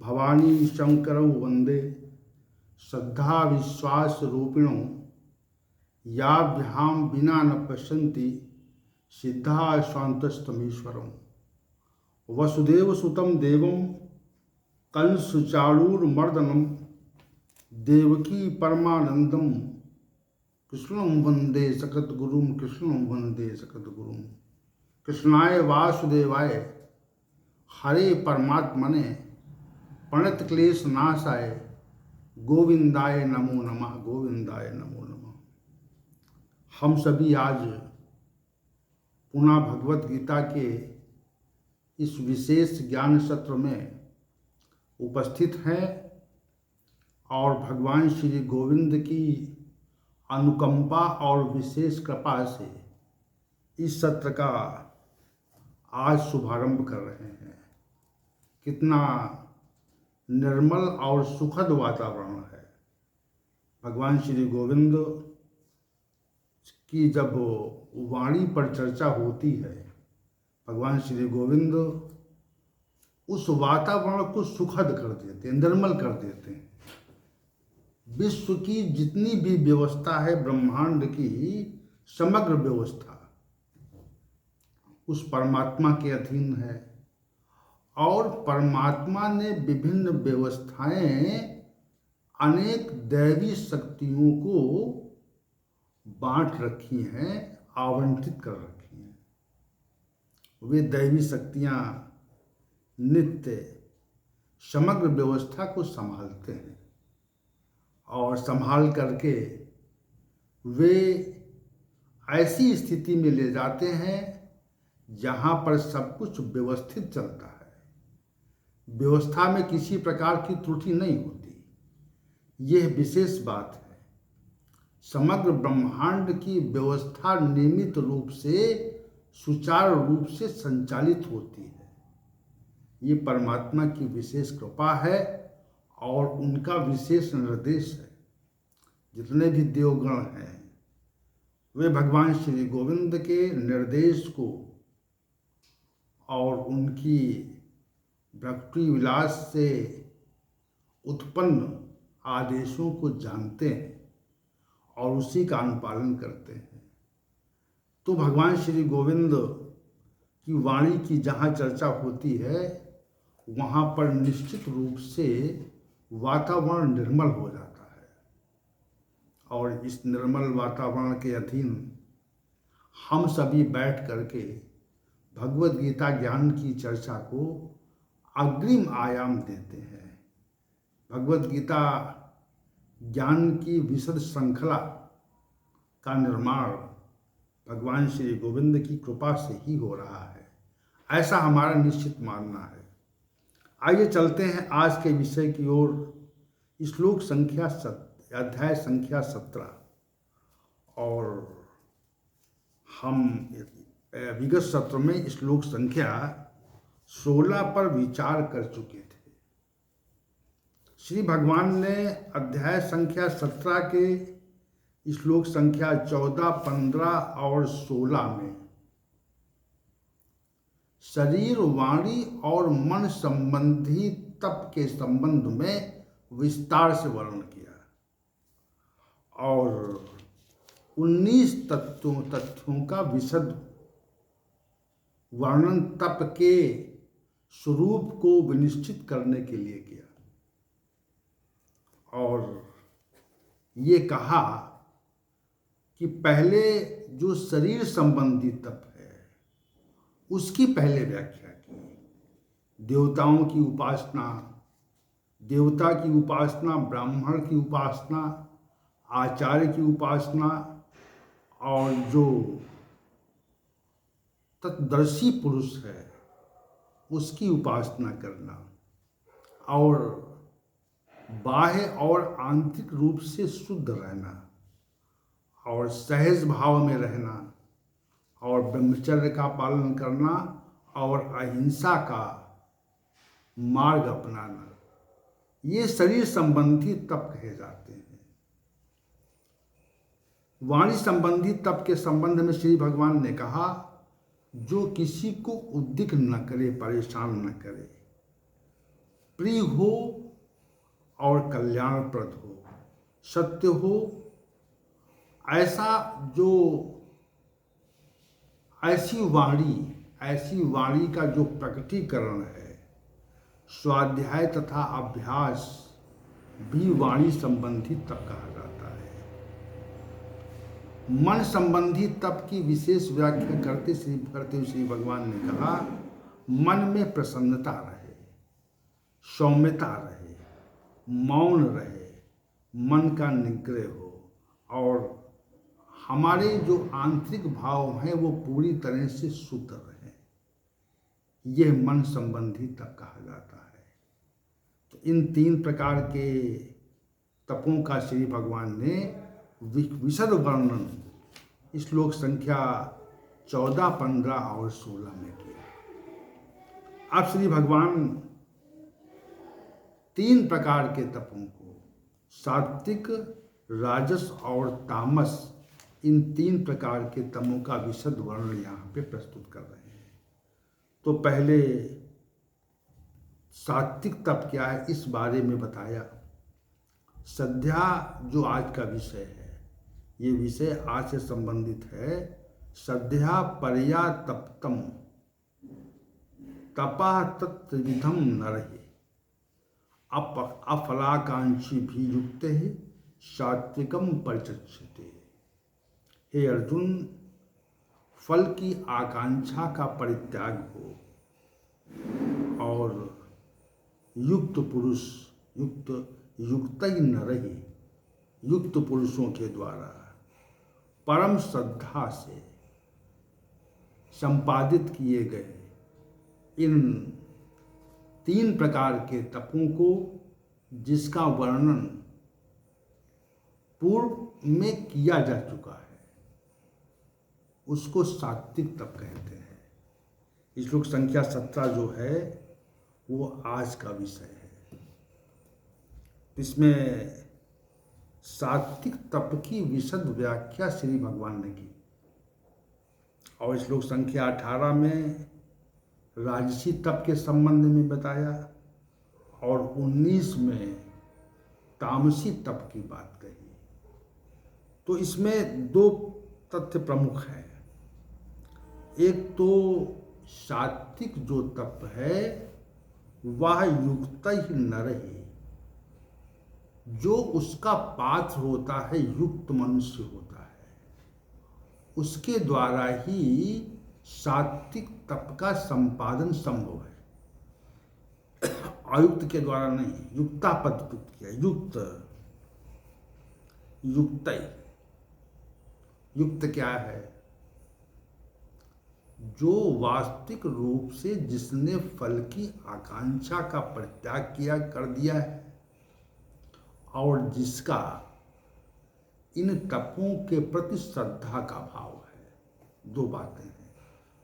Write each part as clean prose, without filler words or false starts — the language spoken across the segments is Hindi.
भवानी शंकरौ वंदे श्रद्धा विश्वास रूपिणौ याभ्यां विना न पश्यन्ति सिद्धा स्वान्तस्तमीश्वरम्। वसुदेव सुतं देवं कंसचाणूरमर्दनं देवकी परमानंदम कृष्णं वंदे सकृद्गुरुं कृष्णं वंदे सकृद्गुरुं। कृष्णाय वासुदेवाय हरे परमात्मने प्रणत क्लेश नाशाय गोविंदाय नमो नमः गोविंदाय नमो नमः। हम सभी आज पुनः भगवत गीता के इस विशेष ज्ञान सत्र में उपस्थित हैं और भगवान श्री गोविंद की अनुकंपा और विशेष कृपा से इस सत्र का आज शुभारंभ कर रहे हैं। कितना निर्मल और सुखद वातावरण है। भगवान श्री गोविंद की जब वाणी पर चर्चा होती है, भगवान श्री गोविंद उस वातावरण को सुखद कर देते हैं, निर्मल कर देते हैं। विश्व की जितनी भी व्यवस्था है, ब्रह्मांड की समग्र व्यवस्था उस परमात्मा के अधीन है और परमात्मा ने विभिन्न व्यवस्थाएं अनेक दैवी शक्तियों को बांट रखी हैं, आवंटित कर रखी हैं। वे दैवी शक्तियां नित्य समग्र व्यवस्था को संभालते हैं और संभाल करके वे ऐसी स्थिति में ले जाते हैं जहाँ पर सब कुछ व्यवस्थित चलता है, व्यवस्था में किसी प्रकार की त्रुटि नहीं होती। यह विशेष बात है। समग्र ब्रह्मांड की व्यवस्था नियमित रूप से सुचारू रूप से संचालित होती है। ये परमात्मा की विशेष कृपा है और उनका विशेष निर्देश है। जितने भी देवगण हैं वे भगवान श्री गोविंद के निर्देश को और उनकी भक्ति विलास से उत्पन्न आदेशों को जानते हैं और उसी का अनुपालन करते हैं। तो भगवान श्री गोविंद की वाणी की जहाँ चर्चा होती है वहाँ पर निश्चित रूप से वातावरण निर्मल हो जाता है और इस निर्मल वातावरण के अधीन हम सभी बैठ करके भगवत गीता ज्ञान की चर्चा को अग्रिम आयाम देते हैं। भगवत गीता ज्ञान की विशद श्रृंखला का निर्माण भगवान श्री गोविंद की कृपा से ही हो रहा है, ऐसा हमारा निश्चित मानना है। आइए चलते हैं आज के विषय की ओर। श्लोक संख्या अध्याय संख्या 17 और हम विगत सत्र में श्लोक संख्या 16 पर विचार कर चुके थे। श्री भगवान ने अध्याय संख्या 17 के श्लोक संख्या 14, 15 और 16 में शरीर, वाणी और मन संबंधी तप के संबंध में विस्तार से वर्णन किया और 19 तथ्यों का विशद वर्णन तप के स्वरूप को विनिश्चित करने के लिए किया और ये कहा कि पहले जो शरीर संबंधी तप है उसकी पहले व्याख्या की। देवताओं की उपासना, देवता की उपासना, ब्राह्मण की उपासना, आचार्य की उपासना और जो तत्दर्शी पुरुष है उसकी उपासना करना और बाह्य और आंतरिक रूप से शुद्ध रहना और सहज भाव में रहना और ब्रह्मचर्य का पालन करना और अहिंसा का मार्ग अपनाना, ये शरीर संबंधी तप कहे जाते हैं। वाणी संबंधी तप के संबंध में श्री भगवान ने कहा जो किसी को उद्विग्न न करे, परेशान न करे, प्रिय हो और कल्याणप्रद हो, सत्य हो, ऐसा जो ऐसी वाणी का जो प्रकटीकरण है, स्वाध्याय तथा अभ्यास भी वाणी संबंधी तप कहा जाता है। मन संबंधी तप की विशेष व्याख्या करते हुए श्री भगवान ने कहा, मन में प्रसन्नता रहे, सौम्यता रहे, मौन रहे, मन का निग्रह हो और हमारे जो आंतरिक भाव हैं वो पूरी तरह से शुद्ध रहे, यह मन संबंधी तप कहा जाता है। तो इन 3 प्रकार के तपों का श्री भगवान ने विशद वर्णन श्लोक संख्या 14, 15 और 16 में किया। अब श्री भगवान 3 प्रकार के तपों को, सात्विक, राजस और तामस, इन 3 प्रकार के तपों का विशद वर्णन यहाँ पे प्रस्तुत कर रहे हैं। तो पहले सात्विक तप क्या है इस बारे में बताया। सद्या जो आज का विषय है, ये विषय आज से संबंधित है। सद्या परया तप्तम तपा तत्विधम नरहि अफलाकांक्षी भी युक्त है सात्विकम परिचक्षते। हे अर्जुन, फल की आकांक्षा का परित्याग हो और युक्त पुरुष युक्त नरहि, युक्त पुरुषों के द्वारा परम श्रद्धा से संपादित किए गए इन 3 प्रकार के तपों को, जिसका वर्णन पूर्व में किया जा चुका है, उसको सात्विक तप कहते हैं। श्लोक संख्या 17 जो है वो आज का विषय है। इसमें सात्विक तप की विशद व्याख्या श्री भगवान ने की और श्लोक संख्या 18 में राजसी तप के संबंध में बताया और 19 में तामसी तप की बात कही। तो इसमें 2 तथ्य प्रमुख हैं। एक तो सात्विक जो तप है वह युक्त ही नरहि, जो उसका पात्र होता है युक्त मनुष्य होता है, उसके द्वारा ही सात्विक तप का संपादन संभव है। अयुक्त के द्वारा नहीं, युक्ता पद प्रयुक्त किया, युक्त क्या है? जो वास्तविक रूप से जिसने फल की आकांक्षा का परित्याग किया कर दिया है और जिसका इन तपों के प्रति श्रद्धा का भाव है। 2 बातें हैं।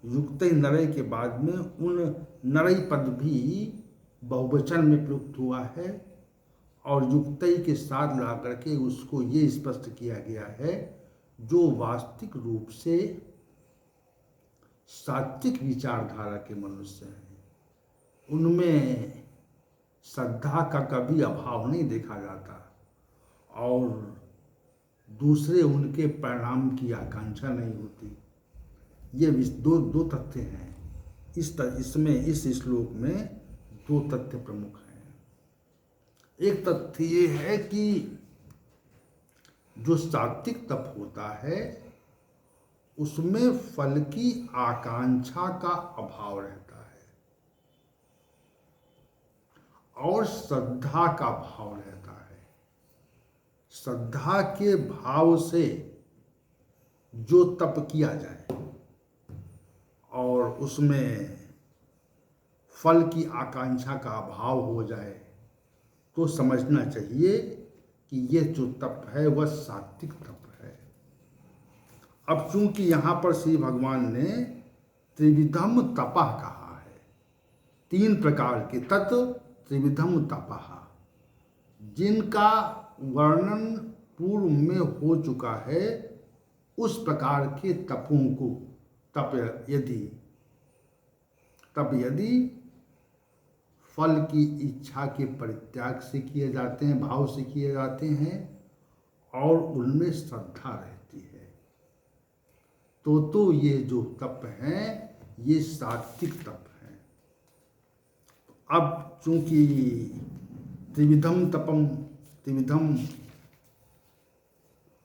युक्त नरय के बाद में उन नरय पद भी बहुवचन में प्रयुक्त हुआ है और युक्त के साथ ला करके उसको ये स्पष्ट किया गया है, जो वास्तविक रूप से सात्विक विचारधारा के मनुष्य हैं, उनमें श्रद्धा का कभी अभाव नहीं देखा जाता और दूसरे उनके परिणाम की आकांक्षा नहीं होती। ये दो तथ्य हैं। इस श्लोक में 2 तथ्य प्रमुख हैं। एक तथ्य ये है कि जो सात्विक तप होता है उसमें फल की आकांक्षा का अभाव रहता है और श्रद्धा का भाव रहता है। श्रद्धा के भाव से जो तप किया जाए और उसमें फल की आकांक्षा का अभाव हो जाए तो समझना चाहिए कि यह जो तप है वह सात्विक तप है। अब चूंकि यहाँ पर श्री भगवान ने त्रिविधम तपः कहा है, 3 प्रकार के तत्व त्रिविधम तपः, जिनका वर्णन पूर्व में हो चुका है, उस प्रकार के तपों को तप यदि फल की इच्छा के परित्याग से किए जाते हैं, भाव से किए जाते हैं, और उनमें श्रद्धा रहती है। तो ये जो तप हैं ये सात्विक तप हैं। अब चूंकि त्रिविधम तपम त्रिविधम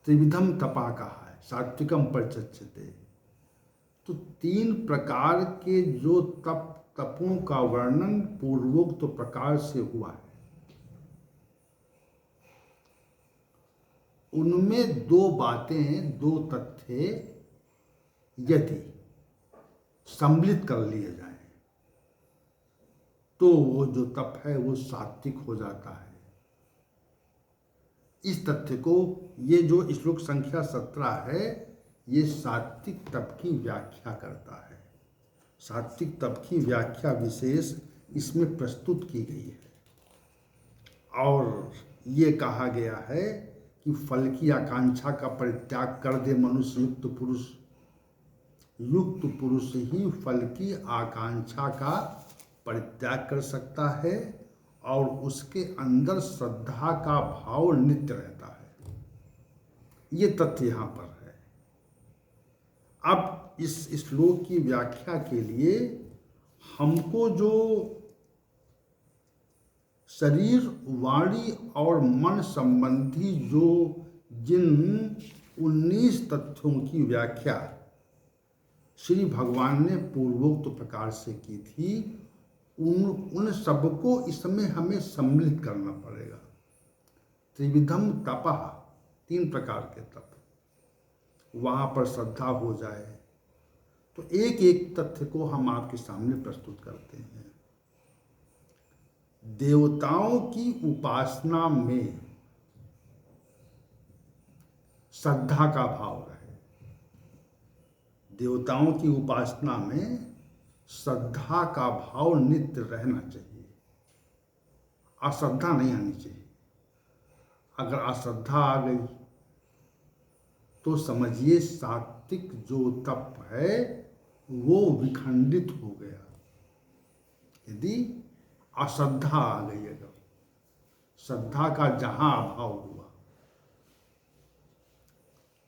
त्रिविधम तपा कहा है, सात्विकम परिचच्यते, तो 3 प्रकार के जो तपों का वर्णन पूर्वोक्त प्रकार से हुआ है, उनमें 2 बातें, 2 तथ्य यदि सम्मिलित कर लिए जाएं तो वो जो तप है वो सात्विक हो जाता है। इस तथ्य को, ये जो श्लोक संख्या 17 है, ये सात्विक तप की व्याख्या करता है। सात्विक तप की व्याख्या विशेष इसमें प्रस्तुत की गई है और ये कहा गया है कि फल की आकांक्षा का परित्याग कर दे मनुष्य। युक्त पुरुष ही फल की आकांक्षा का परित्याग कर सकता है और उसके अंदर श्रद्धा का भाव नित्य रहता है। ये तथ्य यहाँ पर है। अब इस श्लोक की व्याख्या के लिए हमको जो शरीर, वाणी और मन संबंधी जो जिन 19 तथ्यों की व्याख्या श्री भगवान ने पूर्वोक्त प्रकार से की थी, उन सबको इसमें हमें सम्मिलित करना पड़ेगा। त्रिविधम तपः, 3 प्रकार के तप, वहाँ पर श्रद्धा हो जाए तो एक एक तथ्य को हम आपके सामने प्रस्तुत करते हैं। देवताओं की उपासना में श्रद्धा का भाव रहे। देवताओं की उपासना में श्रद्धा का भाव नित्य रहना चाहिए, अश्रद्धा नहीं आनी चाहिए। अगर अश्रद्धा आ गई तो समझिए सात्विक जो तप है वो विखंडित हो गया। यदि अश्रद्धा आ गई, अगर श्रद्धा का जहाँ अभाव हुआ,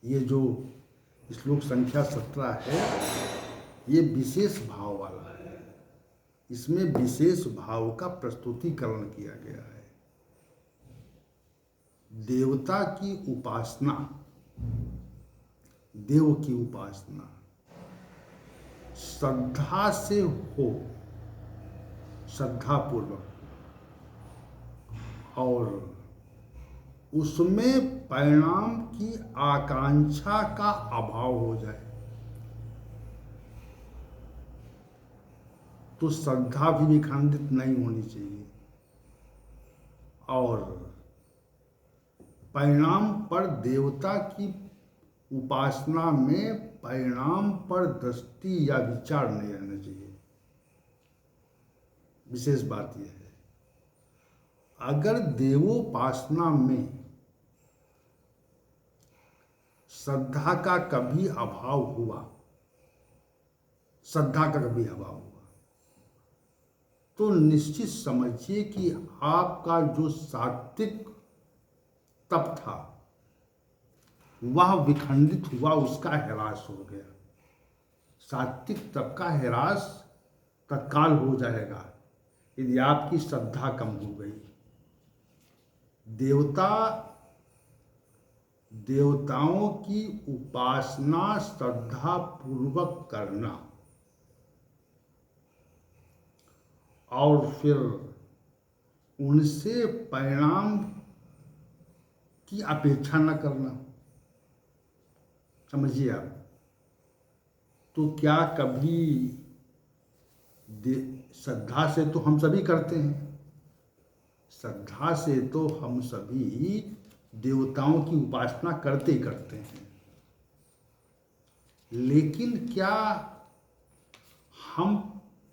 ये जो श्लोक संख्या 17 है ये विशेष भाव वाला है। इसमें विशेष भाव का प्रस्तुतिकरण किया गया है। देवता की उपासना, देव की उपासना श्रद्धा से हो, श्रद्धा पूर्वक, और उसमें परिणाम की आकांक्षा का अभाव हो जाए तो श्रद्धा भी विखंडित नहीं होनी चाहिए और परिणाम पर, देवता की उपासना में परिणाम पर दृष्टि या विचार नहीं रहना चाहिए। विशेष बात यह है, अगर देवोपासना में श्रद्धा का कभी अभाव हुआ, श्रद्धा का कभी अभाव हुआ, तो निश्चित समझिए कि आपका जो सात्विक तप था वह विखंडित हुआ, उसका ह्रास हो गया। सात्विक तप का ह्रास तत्काल हो जाएगा यदि आपकी श्रद्धा कम हो गई। देवताओं की उपासना श्रद्धा पूर्वक करना और फिर उनसे परिणाम की अपेक्षा न करना, समझिए आप। तो क्या कभी श्रद्धा से तो हम सभी करते हैं, श्रद्धा से तो हम सभी देवताओं की उपासना करते ही करते हैं, लेकिन क्या हम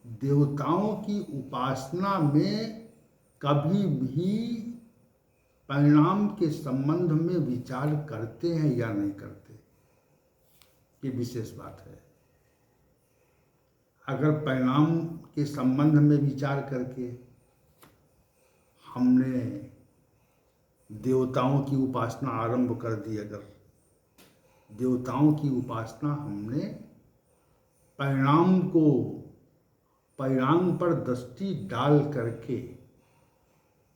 देवताओं की उपासना में कभी भी परिणाम के संबंध में विचार करते हैं या नहीं करते, ये विशेष बात है। अगर परिणाम के संबंध में विचार करके हमने देवताओं की उपासना आरंभ कर दी, अगर देवताओं की उपासना हमने परिणाम पर दृष्टि डाल करके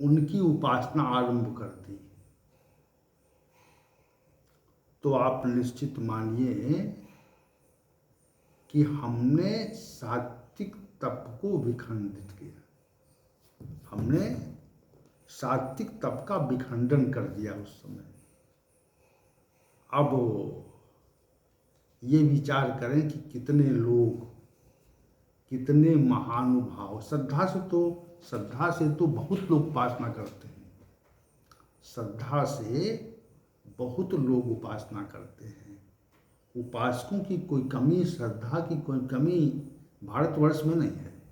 उनकी उपासना आरंभ कर दी, तो आप निश्चित मानिए कि हमने सात्विक तप को विखंडित किया। हमने सात्विक तप का विखंडन कर दिया उस समय। अब ये विचार करें कि कितने लोग, कितने महानुभाव, श्रद्धा से तो बहुत लोग उपासना करते हैं, श्रद्धा से बहुत लोग उपासना करते हैं। उपासकों की कोई कमी, श्रद्धा की कोई कमी भारतवर्ष में नहीं है।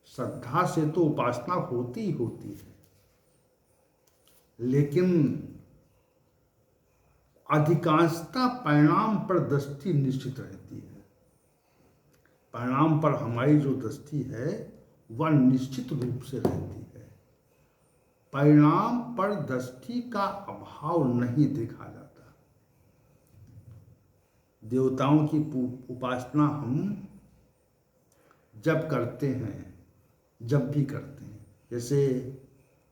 श्रद्धा से तो उपासना होती ही होती है, लेकिन अधिकांशतः परिणाम पर दृष्टि निश्चित रहती है। परिणाम पर हमारी जो दृष्टि है वह निश्चित रूप से रहती है। परिणाम पर दृष्टि का अभाव नहीं देखा जाता। देवताओं की उपासना हम जब करते हैं, जब भी करते हैं, जैसे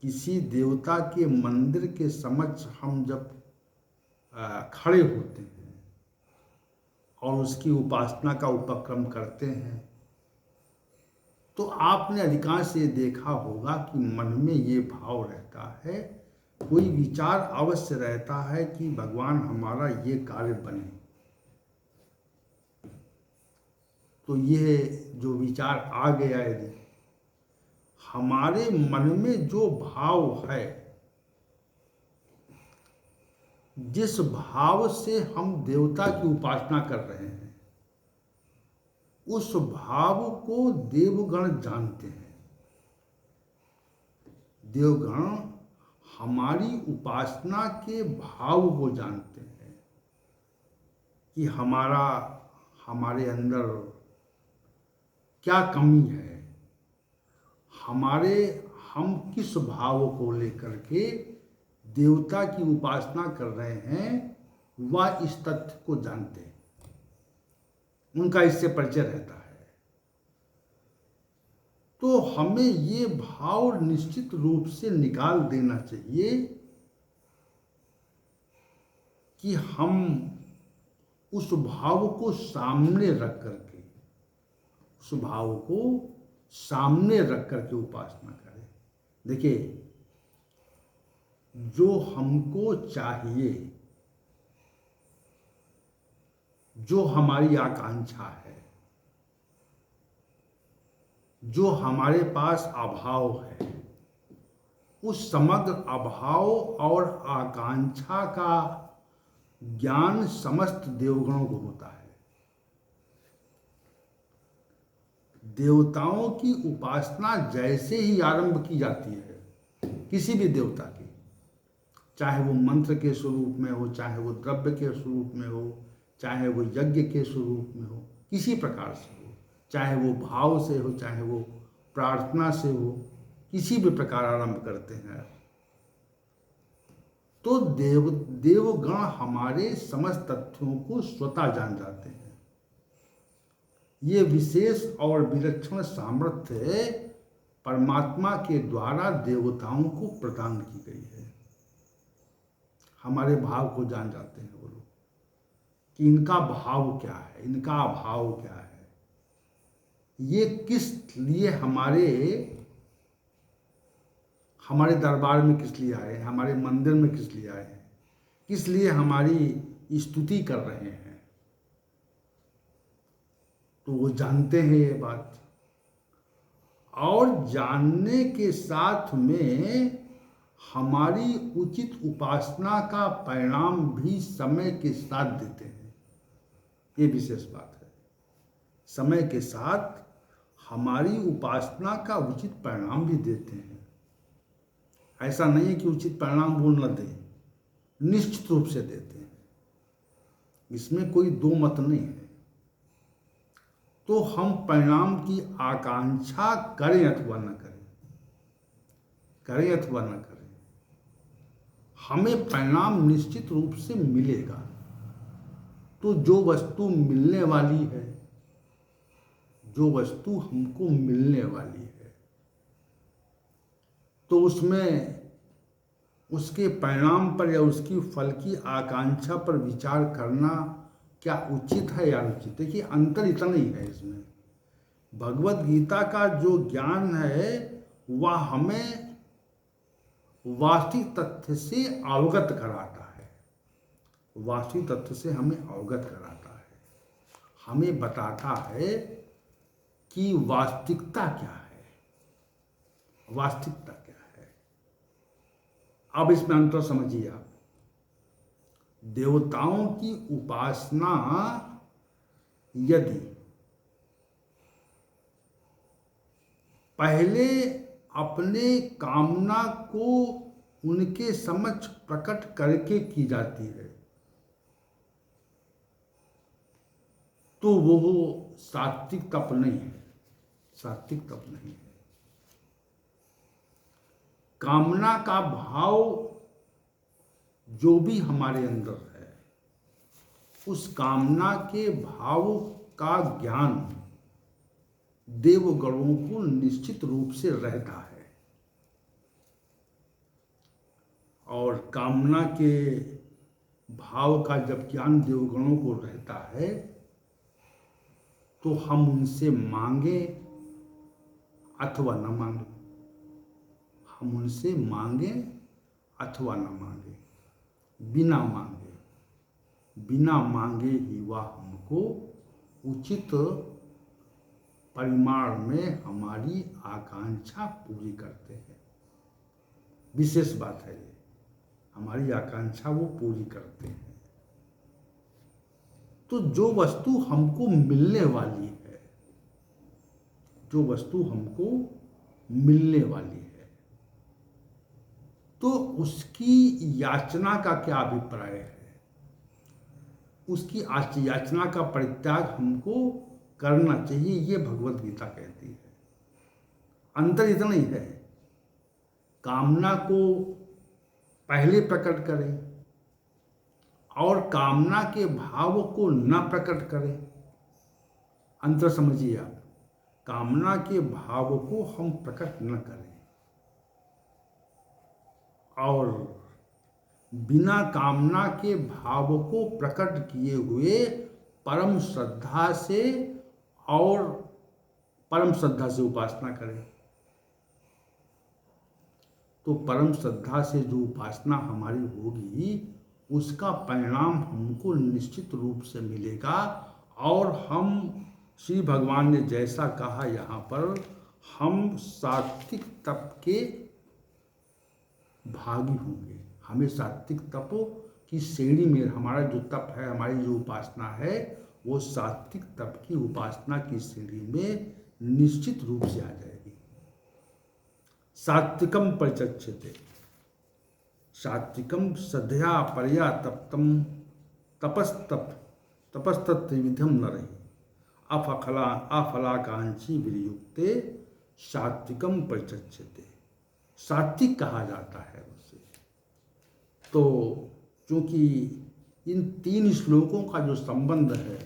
किसी देवता के मंदिर के समक्ष हम जब खड़े होते हैं और उसकी उपासना का उपक्रम करते हैं, तो आपने अधिकांश ये देखा होगा कि मन में ये भाव रहता है, कोई विचार अवश्य रहता है कि भगवान हमारा ये कार्य बने। तो ये जो विचार आ गया, यदि हमारे मन में जो भाव है, जिस भाव से हम देवता की उपासना कर रहे हैं, उस भाव को देवगण जानते हैं। देवगण हमारी उपासना के भाव को जानते हैं कि हमारे अंदर क्या कमी है, हम किस भाव को लेकर के देवता की उपासना कर रहे हैं, वह इस तथ्य को जानते हैं, उनका इससे परिचय रहता है। तो हमें ये भाव निश्चित रूप से निकाल देना चाहिए कि हम उस भाव को सामने रख करके, उस भाव को सामने रख करके उपासना करें। देखिए, जो हमको चाहिए, जो हमारी आकांक्षा है, जो हमारे पास अभाव है, उस समग्र अभाव और आकांक्षा का ज्ञान समस्त देवगणों को होता है। देवताओं की उपासना जैसे ही आरंभ की जाती है, किसी भी देवता की, चाहे वो मंत्र के स्वरूप में हो, चाहे वो द्रव्य के स्वरूप में हो, चाहे वो यज्ञ के स्वरूप में हो, किसी प्रकार से हो, चाहे वो भाव से हो, चाहे वो प्रार्थना से हो, किसी भी प्रकार आरंभ करते हैं, तो देवगण हमारे समस्त तथ्यों को स्वतः जान जाते हैं। ये विशेष और विलक्षण सामर्थ्य परमात्मा के द्वारा देवताओं को प्रदान की गई है। हमारे भाव को जान जाते हैं वो लोग कि इनका भाव क्या है, इनका अभाव क्या है, ये किस लिए हमारे दरबार में किस लिए आए हैं, हमारे मंदिर में किस लिए आए हैं, किस लिए हमारी स्तुति कर रहे हैं। तो वो जानते हैं ये बात, और जानने के साथ में हमारी उचित उपासना का परिणाम भी समय के साथ देते हैं। ये विशेष बात है, समय के साथ हमारी उपासना का उचित परिणाम भी देते हैं। ऐसा नहीं है कि उचित परिणाम वो न दें, निश्चित रूप से देते हैं, इसमें कोई दो मत नहीं है। तो हम परिणाम की आकांक्षा करें अथवा न करें, करें अथवा न करें, हमें परिणाम निश्चित रूप से मिलेगा। तो जो वस्तु मिलने वाली है, जो वस्तु हमको मिलने वाली है, तो उसमें उसके परिणाम पर या उसकी फल की आकांक्षा पर विचार करना क्या उचित है या अनुचित? देखिए, अंतर इतना ही है इसमें। भगवत गीता का जो ज्ञान है वह हमें वास्तविक तथ्य से अवगत कराता है, वास्तविक तथ्य से हमें अवगत कराता है, हमें बताता है कि वास्तविकता क्या है, वास्तविकता क्या है। अब इसमें अंतर समझिए आप। देवताओं की उपासना यदि पहले अपने कामना को उनके समक्ष प्रकट करके की जाती है, तो वो सात्विक तप नहीं है, सात्विक तप नहीं है। कामना का भाव जो भी हमारे अंदर है, उस कामना के भाव का ज्ञान देवगणों को निश्चित रूप से रहता है, और कामना के भाव का जब ज्ञान देवगणों को रहता है तो हम उनसे मांगे अथवा न मांगे, हम उनसे मांगे अथवा न मांगे, बिना मांगे ही वह हमको उचित परिमाण में हमारी आकांक्षा पूरी करते हैं। विशेष बात है ये, हमारी आकांक्षा वो पूरी करते हैं। तो जो वस्तु हमको मिलने वाली है, जो वस्तु हमको मिलने वाली है, तो उसकी याचना का क्या अभिप्राय है? उसकी याचना का परित्याग हमको करना चाहिए, ये भगवत गीता कहती है। अंतर इतना ही है, कामना को पहले प्रकट करें और कामना के भाव को न प्रकट करें। अंतर समझिए आप। कामना के भाव को हम प्रकट न करें और बिना कामना के भाव को प्रकट किए हुए परम श्रद्धा से और परम श्रद्धा से उपासना करें, तो परम श्रद्धा से जो उपासना हमारी होगी उसका परिणाम हमको निश्चित रूप से मिलेगा। और हम, श्री भगवान ने जैसा कहा यहाँ पर, हम सात्विक तप के भागी होंगे। हमें सात्विक तप की श्रेणी में हमारा जो तप है, हमारी जो उपासना है, वो सात्विक तप की उपासना की श्रेणी में निश्चित रूप से आ जाएगी। सात्विकम परिचक्षते, सात्विकम श्रद्धया परया तप्तम तपस्तत्त्रिविधम न रही अफलाकांक्षी वियुक्ते सात्विकम परिचक्षते। सात्विक कहा जाता है उसे। तो चूंकि इन 3 श्लोकों का जो संबंध है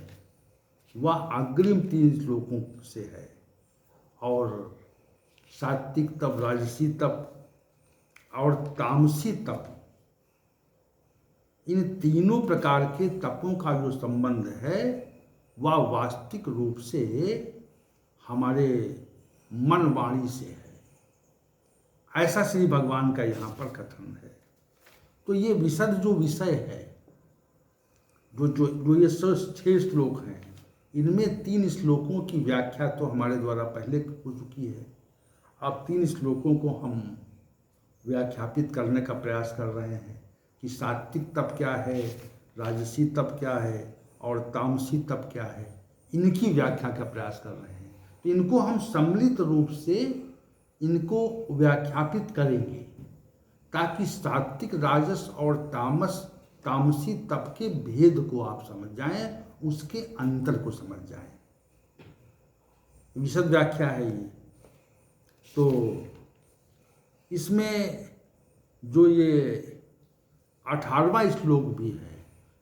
वह अग्रिम 3 श्लोकों से है, और सात्विक तप, राजसी तप और तामसी तप, इन तीनों प्रकार के तपों का जो संबंध है वह वास्तविक रूप से हमारे मन वाणी से है, ऐसा श्री भगवान का यहाँ पर कथन है। तो ये विशद जो विषय है, जो ये 6 श्लोक हैं, इनमें 3 श्लोकों की व्याख्या तो हमारे द्वारा पहले हो चुकी है। अब 3 श्लोकों को हम व्याख्यापित करने का प्रयास कर रहे हैं कि सात्विक तप क्या है, राजसी तप क्या है और तामसी तप क्या है, इनकी व्याख्या का प्रयास कर रहे हैं। तो इनको हम सम्मिलित रूप से इनको व्याख्यापित करेंगे ताकि सात्विक, राजस और तामसी तप के भेद को आप समझ जाएं, उसके अंतर को समझ जाएं। विशद व्याख्या है ये। तो इसमें जो ये 18वां श्लोक भी है,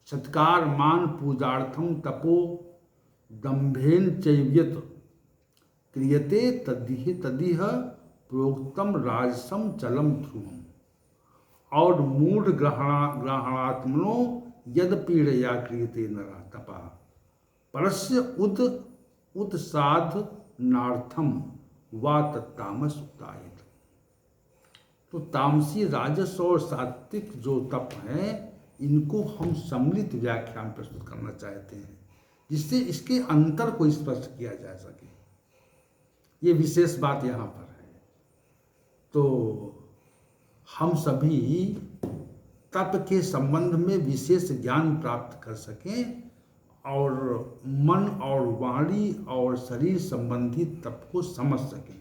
सत्कार मान पूजार्थम तपो दंभेन चैव्यत क्रियते तदिह प्रोक्तम राजसम चलम ध्रुवम, और मूढ़ ग्रहणात्मनो यद पीड़या क्रियते नरा तपा परस्य उत्साध नार्थम वा तत्तामस उतायत। तो तामसी, राजस और सात्विक जो तप हैं, इनको हम सम्मिलित व्याख्या में प्रस्तुत करना चाहते हैं, जिससे इसके अंतर को स्पष्ट किया जा सके। ये विशेष बात यहाँ पर है। तो हम सभी तप के संबंध में विशेष ज्ञान प्राप्त कर सकें और मन और वाणी और शरीर संबंधी तप को समझ सकें,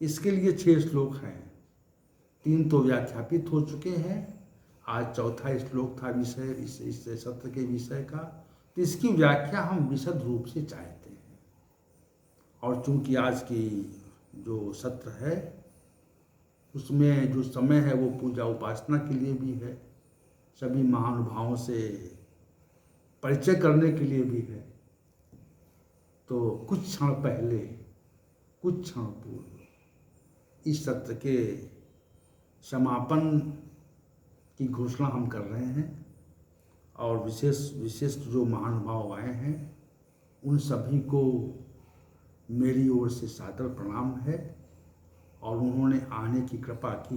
इसके लिए 6 श्लोक हैं। 3 तो व्याख्यापित हो चुके हैं, आज चौथा श्लोक था विषय इस सत्र के विषय का, तो इसकी व्याख्या हम विशद रूप से चाहते हैं। और चूंकि आज की जो सत्र है उसमें जो समय है वो पूजा उपासना के लिए भी है, सभी महानुभावों से परिचय करने के लिए भी है। तो कुछ क्षण पहले, कुछ क्षण पूर्व इस सत्र के समापन की घोषणा हम कर रहे हैं, और विशेष जो महानुभाव आए हैं उन सभी को मेरी ओर से सादर प्रणाम है, और उन्होंने आने की कृपा की